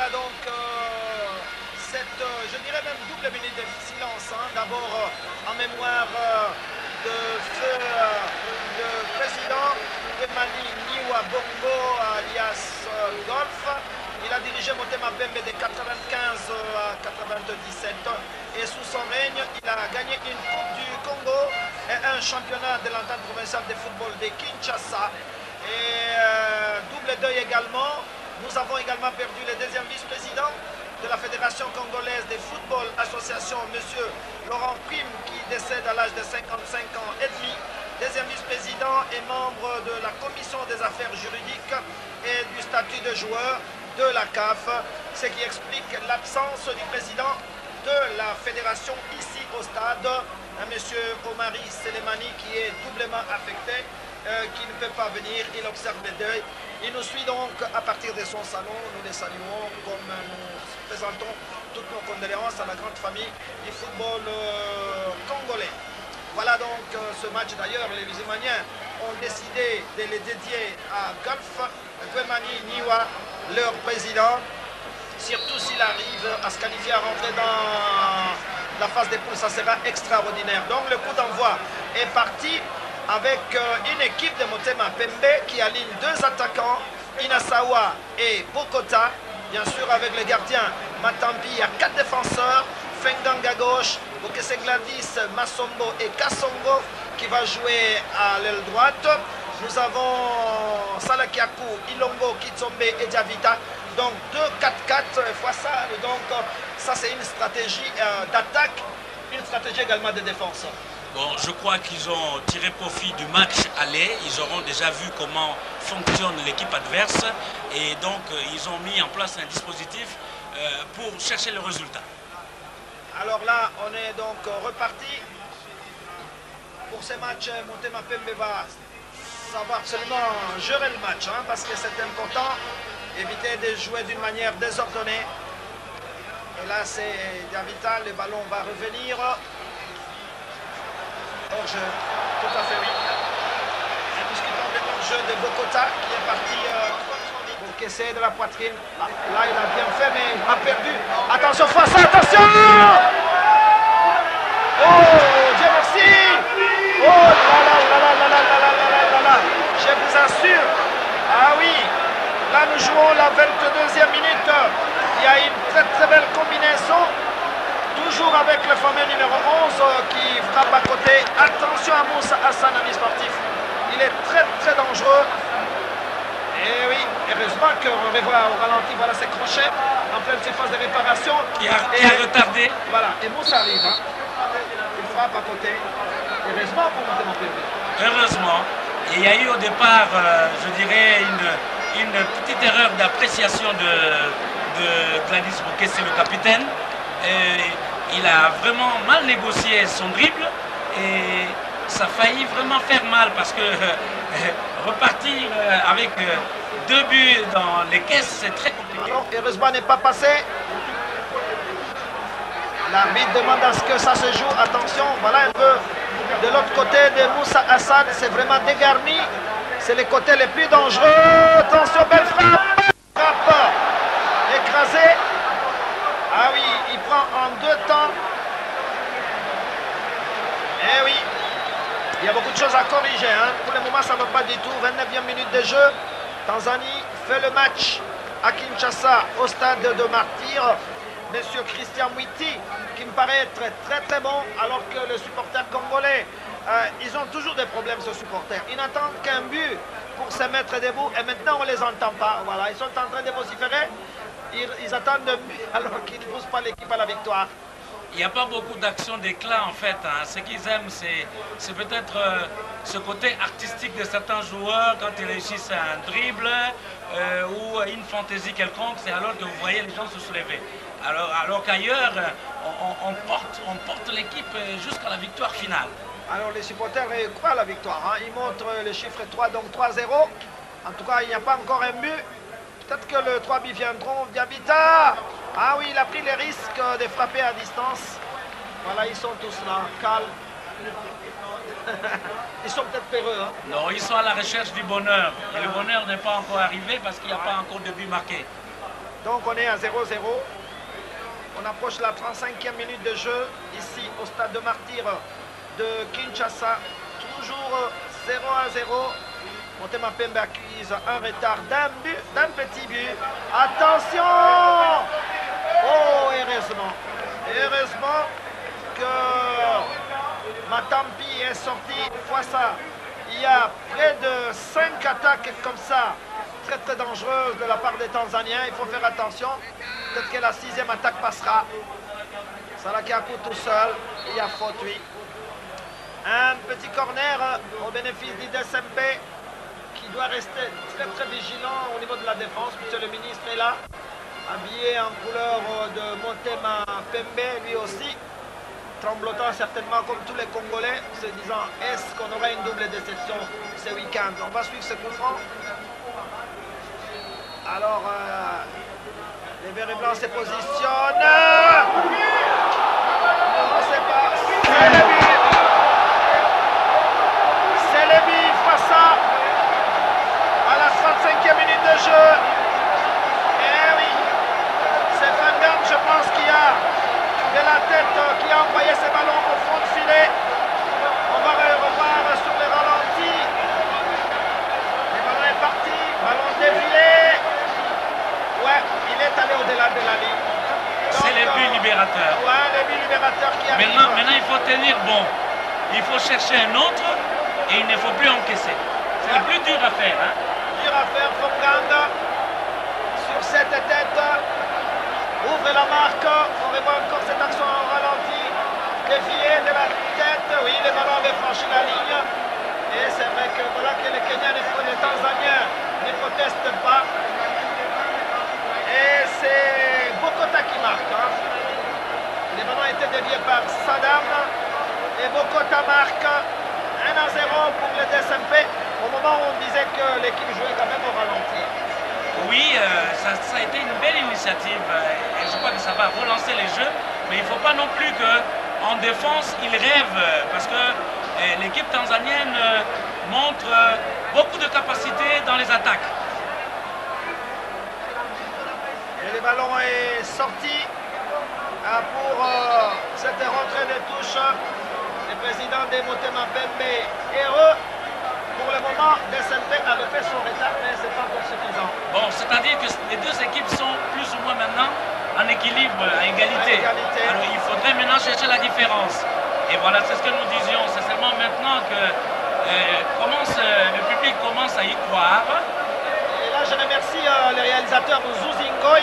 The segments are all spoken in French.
Voilà donc cette, je dirais même double minute de silence. Hein. D'abord en mémoire de feu le président Wemani Niwa Bongo alias Golf. Il a dirigé Motema Pembe de 95 à 97 et sous son règne, il a gagné une Coupe du Congo et un championnat de l'entente provinciale de football de Kinshasa. Et double deuil également. Nous avons également perdu le deuxième vice-président de la Fédération congolaise de football association, M. Laurent Prime, qui décède à l'âge de 55 ans et demi. Deuxième vice-président et membre de la commission des affaires juridiques et du statut de joueur de la CAF, ce qui explique l'absence du président de la fédération ici au stade, M. Omari Selemani, qui est doublement affecté, qui ne peut pas venir, il observe le deuil. Il nous suit donc à partir de son salon, nous les saluons comme nous présentons toutes nos condoléances à la grande famille du football congolais. Voilà donc ce match d'ailleurs, les musulmaniens ont décidé de le dédier à Golf Wemani Niwa, leur président, surtout s'il arrive à se qualifier à rentrer dans la phase des poules, ça sera extraordinaire. Donc le coup d'envoi est parti avec une équipe de Motema Pembe qui aligne deux attaquants, Inasawa et Bokota, bien sûr avec le gardien Matampi, il y a 4 défenseurs, Fengang à gauche, Bokese Gladys, Masombo et Kassongo qui va jouer à l'aile droite. Nous avons Salakiakou, Ilongo, Kitsombe et Diavita. Donc 2-4-4 fois ça. Donc ça c'est une stratégie d'attaque, une stratégie également de défense. Bon, je crois qu'ils ont tiré profit du match aller. Ils auront déjà vu comment fonctionne l'équipe adverse. Et donc ils ont mis en place un dispositif pour chercher le résultat. Alors là, on est donc reparti pour ce match. Motema Pembe va savoir absolument gérer le match, hein, parce que c'est important, éviter de jouer d'une manière désordonnée. Et là, c'est Diavita, le ballon va revenir. Hors-jeu, tout à fait oui. Et discutons de hors-jeu de Bokota qui est parti pour caisser de la poitrine. Ah, là, il a bien fait, mais il a perdu. Attention, face, attention! Oh, Dieu merci! Oh là là là là là là là là là là! Je vous assure, ah oui, là nous jouons la 22e minute. Il y a une très très belle combinaison. Toujours avec le fameux numéro 11 qui frappe à côté. Attention à Moussa Hassan, ami sportif. Il est très très dangereux. Et oui, heureusement qu'on revoit au ralenti, voilà ses crochets en pleine surface de réparation. Qui a retardé. Voilà, et Moussa arrive. Hein. Il frappe à côté. Heureusement pour Motema Pembe. Heureusement. Et il y a eu au départ, je dirais, une petite erreur d'appréciation de Gladys Bokese, le capitaine. Et il a vraiment mal négocié son dribble et ça a failli vraiment faire mal parce que repartir avec 2 buts dans les caisses, c'est très compliqué. Alors, heureusement n'est pas passé. L'arbitre demande à ce que ça se joue. Attention, voilà un peu de l'autre côté de Moussa Hassan. C'est vraiment dégarni. C'est les côtés les plus dangereux. Attention, belle frappe. Frappe écrasée. Ah oui, il prend en 2 temps. Eh oui, il y a beaucoup de choses à corriger. Hein. Pour le moment, ça ne va pas du tout. 29e minute de jeu. Tanzanie fait le match à Kinshasa, au stade de Martyr. Monsieur Christian Mwiti, qui me paraît être très très bon, alors que les supporters congolais, ils ont toujours des problèmes, ces supporters. Ils n'attendent qu'un but pour se mettre debout. Et maintenant, on ne les entend pas. Voilà, ils sont en train de vociférer. Ils attendent un but alors qu'ils ne poussent pas l'équipe à la victoire. Il n'y a pas beaucoup d'actions d'éclat en fait. Hein. Ce qu'ils aiment, c'est peut-être ce côté artistique de certains joueurs quand ils réussissent un dribble ou une fantaisie quelconque. C'est alors que vous voyez les gens se soulever. Alors qu'ailleurs, on porte l'équipe jusqu'à la victoire finale. Alors les supporters croient à la victoire. Hein. Ils montrent le chiffre 3, donc 3-0. En tout cas, il n'y a pas encore un but. Peut-être que le 3 buts viendront. Diabita! Ah oui, il a pris les risques de frapper à distance. Voilà, ils sont tous là, calmes. Ils sont peut-être peureux. Hein? Non, ils sont à la recherche du bonheur. Et le bonheur n'est pas encore arrivé parce qu'il n'y a pas encore de but marqué. Donc on est à 0-0. On approche la 35e minute de jeu ici au stade de Martyrs de Kinshasa. Toujours 0-0. Motema Pembe accuse un retard d'un petit but. Attention! Oh, heureusement. Heureusement que Matampi est sorti. Fois ça, il y a près de 5 attaques comme ça, très très dangereuses de la part des Tanzaniens. Il faut faire attention. Peut-être que la 6e attaque passera. Salakaku tout seul. Il y a faute, oui. Un petit corner au bénéfice d'IDSMP qui doit rester très très vigilant au niveau de la défense. Monsieur le ministre est là, habillé en couleur de Motema Pembe, lui aussi, tremblotant certainement comme tous les Congolais, se disant est-ce qu'on aura une double déception ce week-end. On va suivre ce coup franc. Alors, les verts et blancs se positionnent. Non, c'est pas. C'est le but. C'est le but face à la 35e minute de jeu. Eh oui, c'est Van Damme, je pense, qui a de la tête, qui a envoyé ses ballons au fond de filet. On va revoir sur les ralentis. Le ballon est parti, ballon dévié. Ouais, il est allé au-delà de la ligne. C'est le but libérateur. Ouais, le but libérateur qui arrive. Maintenant, il faut tenir bon. Il faut chercher un autre et il ne faut plus encaisser. C'est le plus dur à faire. Hein? Dur à faire, Fonganda. Sur cette tête. Ouvre la marque. On revoit encore cette action en ralenti. Dévié de la tête. Oui, le ballon avait franchi la ligne. Et c'est vrai que voilà que les Kenyans et les Tanzaniens ne protestent pas. Et c'est Bokota qui marque. Hein. Les ballons étaient déviés par Saddam. Et Bokota marque 1-0 pour le DSMP. Au moment où on disait que l'équipe jouait quand même au ralenti. Oui, ça a été une belle initiative. Et je crois que ça va relancer les jeux. Mais il ne faut pas non plus qu'en défense, ils rêvent. Parce que l'équipe tanzanienne montre beaucoup de capacité dans les attaques. Et le ballon est sorti pour cette rentrée de touche. Le président des Motema Pembe est heureux. Pour le moment, DSMP avait fait son retard, mais ce n'est pas encore suffisant. Bon, c'est-à-dire que les deux équipes sont plus ou moins maintenant en équilibre, à égalité. Alors il faudrait maintenant chercher la différence. Et voilà, c'est ce que nous disions. C'est seulement maintenant que le public commence à y croire. Et là, je remercie le réalisateur Zuzingoy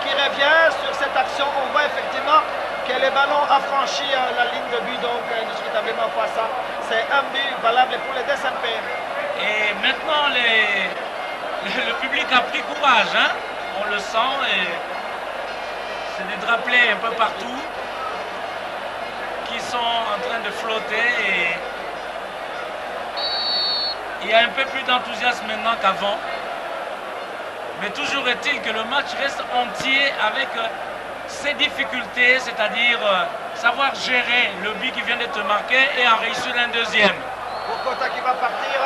qui revient sur cette action. On voit effectivement que le ballon a franchi la ligne de but, donc indiscutablement pas ça. C'est un but valable pour les DSMP. Et maintenant, le public a pris courage, hein? On le sent, et c'est des drapelets un peu partout qui sont en train de flotter. Et il y a un peu plus d'enthousiasme maintenant qu'avant. Mais toujours est-il que le match reste entier avec ses difficultés, c'est-à-dire savoir gérer le but qui vient d'être marqué et en réussir un deuxième. Bokota qui va partir.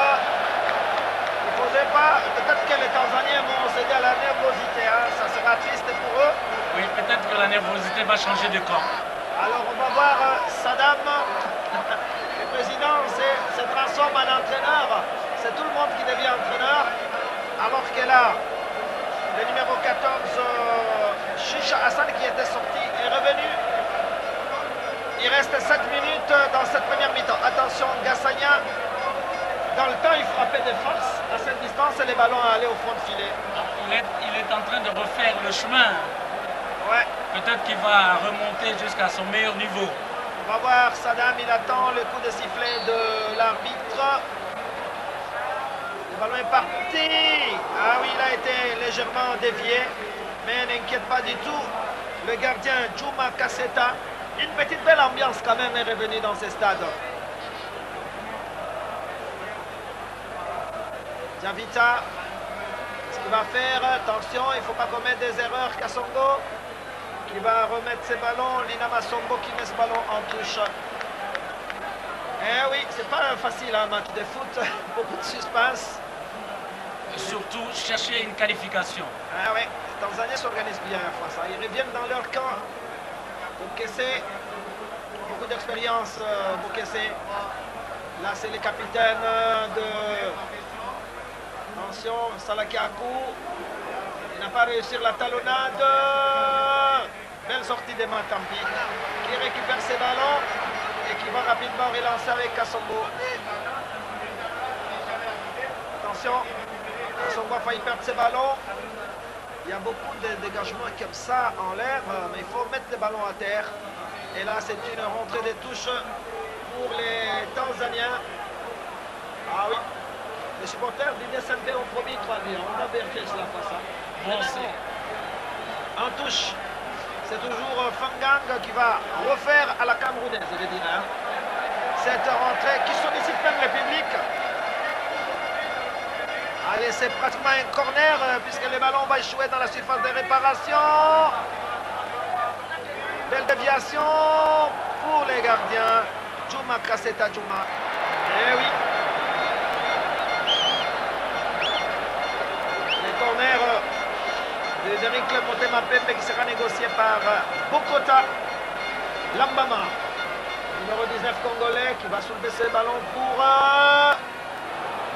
Il ne faudrait pas. Peut-être que les Tanzaniens vont céder à la nervosité. Hein. Ça sera triste pour eux. Oui, peut-être que la nervosité va changer de camp. Alors on va voir Saddam. Le président se transforme en entraîneur. C'est tout le monde qui devient entraîneur. Alors que là, le numéro 14, Chicha Hassan, qui était sorti, est revenu. Il reste 7 minutes dans cette première mi-temps. Attention, Gassagna, dans le temps, il frappait de force. À cette distance, les ballons allaient au fond de filet. Il est en train de refaire le chemin. Ouais. Peut-être qu'il va remonter jusqu'à son meilleur niveau. On va voir Saddam, il attend le coup de sifflet de l'arbitre. Le ballon est parti. Ah oui, il a été légèrement dévié. Mais n'inquiète pas du tout. Le gardien Juma Kasseta. Une petite belle ambiance quand même est revenue dans ce stade. Javita, ce qu'il va faire, attention, il ne faut pas commettre des erreurs. Kassongo qui va remettre ses ballons. Lina Massongo qui met ce ballon en touche. Eh oui, c'est pas facile un match de foot. Beaucoup de suspense. Et surtout, chercher une qualification. Ah oui. Tanzaniens s'organisent bien face à. Ils reviennent dans leur camp. Bokesse, beaucoup d'expérience, Bokesse. Là, c'est le capitaine de... Attention, Salakiakou. Il n'a pas réussi la talonnade. Belle sortie de Matampi qui récupère ses ballons et qui va rapidement relancer avec Kassongo. Attention, Kassongo a failli perdre ses ballons. Il y a beaucoup de dégagements comme ça en l'air, mais il faut mettre les ballons à terre. Et là, c'est une rentrée de touche pour les Tanzaniens. Ah oui, les supporters d'IDSMB ont promis 3 buts. On a vérifié cela face à. Bon, en touche, c'est toujours Fangang qui va refaire à la Camerounaise, je dirais. Cette rentrée qui sollicite même le public. Allez, c'est pratiquement un corner puisque le ballon va échouer dans la surface de réparation. Belle déviation pour les gardiens. Djouma Kasseta Djouma. Eh oui. Les corners de Derrick Motema Pepe qui sera négocié par Bokota Lambama. Numéro 19 congolais qui va soulever ses ballons pour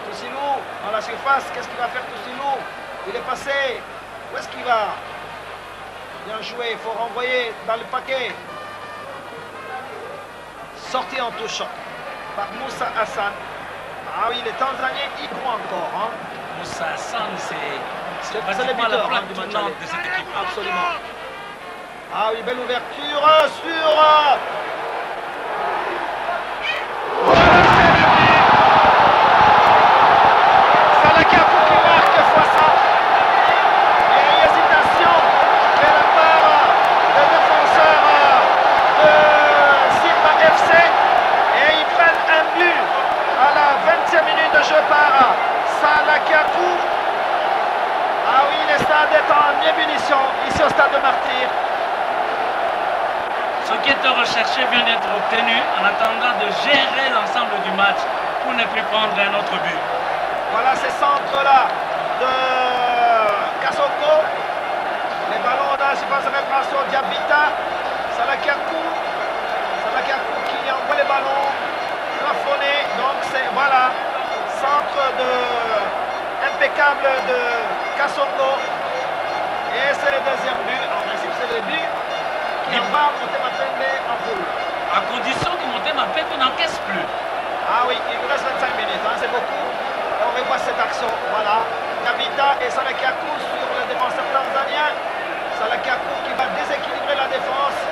Tosilou dans la surface. Qu'est-ce qu'il va faire Tosilou? Il est passé. Où est-ce qu'il va? Bien joué, il faut renvoyer dans le paquet. Sortie en touche par Moussa Hassan. Ah oui, les Tanzaniens y croient encore. Hein. Moussa Hassan, c'est le pratiquement la buteur plaque du match tournante aller. de cette équipe. Absolument. Ah oui, belle ouverture sur... Salakiakou qui marque fois ça. Il y a une hésitation de la part des défenseurs de Simba FC. Et ils prennent un but à la 20e minute de jeu par Salakiakou. Ah oui, le stade est en ébullition ici au stade de Martyr. Ce qui est recherché vient d'être obtenu en attendant de gérer l'ensemble du match pour ne plus prendre un autre but. Voilà ces centres-là de Kassongo. Les ballons dans la surface de réparation, Diabita, Salakiakou qui envoie les ballons, plafonnés. Donc c'est, voilà, centre impeccable de Kassongo. Et c'est le deuxième but. En principe, c'est le but qui va Motema Pembe en poule. À condition que Motema Pembe n'encaisse plus. Ah oui, il nous reste 25 minutes, hein, c'est beaucoup. On revoit cette action, voilà. Diabita et Salakiakou sur le défenseur tanzanien. Salakiakou qui va déséquilibrer la défense.